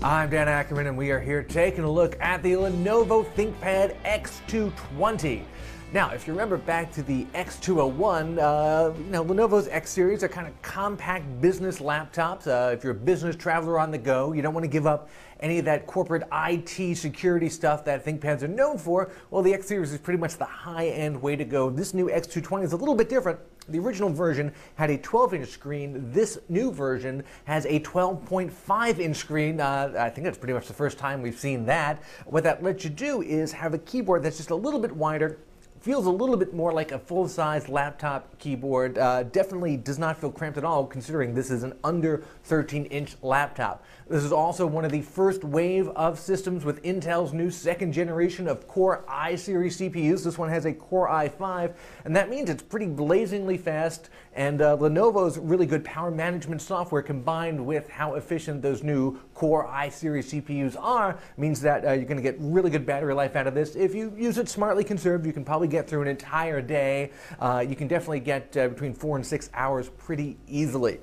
I'm Dan Ackerman, and we are here taking a look at the Lenovo ThinkPad X220. Now, if you remember back to the X201, Lenovo's X series are kind of compact business laptops. If you're a business traveler on the go, you don't want to give up any of that corporate IT security stuff that ThinkPads are known for. Well, the X series is pretty much the high-end way to go. This new X220 is a little bit different. The original version had a 12-inch screen. This new version has a 12.5-inch screen. I think that's pretty much the first time we've seen that. What that lets you do is have a keyboard that's just a little bit wider. Feels a little bit more like a full-size laptop keyboard. Definitely does not feel cramped at all, considering this is an under 13-inch laptop. This is also one of the first wave of systems with Intel's new second generation of Core i series CPUs. This one has a Core i5, and that means it's pretty blazingly fast, and Lenovo's really good power management software combined with how efficient those new Core i series CPUs are means that you're going to get really good battery life out of this. If you use it smartly conserved, you can probably get through an entire day. You can definitely get between 4 and 6 hours pretty easily.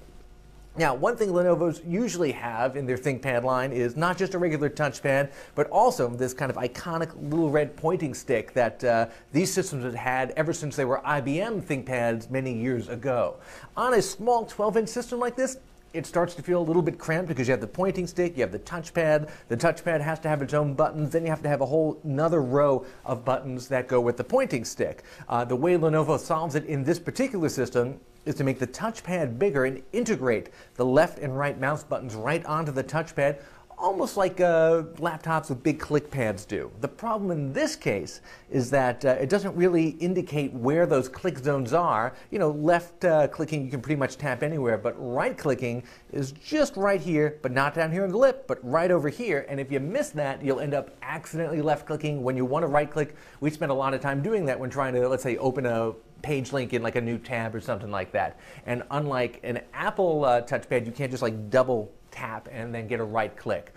Now, one thing Lenovo's usually have in their ThinkPad line is not just a regular touchpad, but also this kind of iconic little red pointing stick that these systems have had ever since they were IBM ThinkPads many years ago. On a small 12-inch system like this, it starts to feel a little bit cramped because you have the pointing stick, you have the touchpad. The touchpad has to have its own buttons, then you have to have a whole another row of buttons that go with the pointing stick. The way Lenovo solves it in this particular system is to make the touchpad bigger and integrate the left and right mouse buttons right onto the touchpad, almost like laptops with big click pads do. The problem in this case is that it doesn't really indicate where those click zones are. You know, left clicking you can pretty much tap anywhere, but right clicking is just right here, but not down here in the lip, but right over here. And if you miss that, you'll end up accidentally left clicking when you want to right click. We spend a lot of time doing that when trying to, let's say, open a page link in like a new tab or something like that. And unlike an Apple touchpad, you can't just like double tap and then get a right click.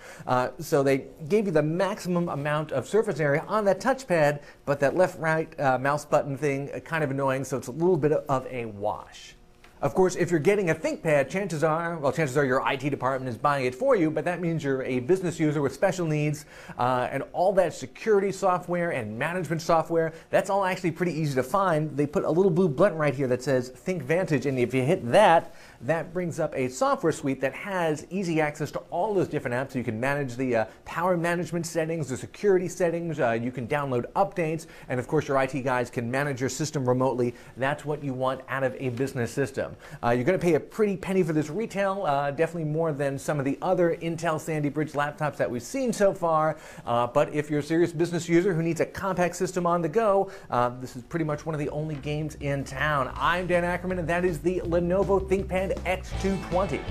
So they gave you the maximum amount of surface area on that touchpad, but that left-right mouse button thing kind of annoying, so it's a little bit of a wash. Of course, if you're getting a ThinkPad, chances are your IT department is buying it for you, but that means you're a business user with special needs, and all that security software and management software, that's all actually pretty easy to find. They put a little blue button right here that says ThinkVantage, and if you hit that, that brings up a software suite that has easy access to all those different apps. So you can manage the power management settings, the security settings, you can download updates, and of course your IT guys can manage your system remotely. That's what you want out of a business system. You're going to pay a pretty penny for this retail, definitely more than some of the other Intel Sandy Bridge laptops that we've seen so far, but if you're a serious business user who needs a compact system on the go, this is pretty much one of the only games in town. I'm Dan Ackerman, and that is the Lenovo ThinkPad X220.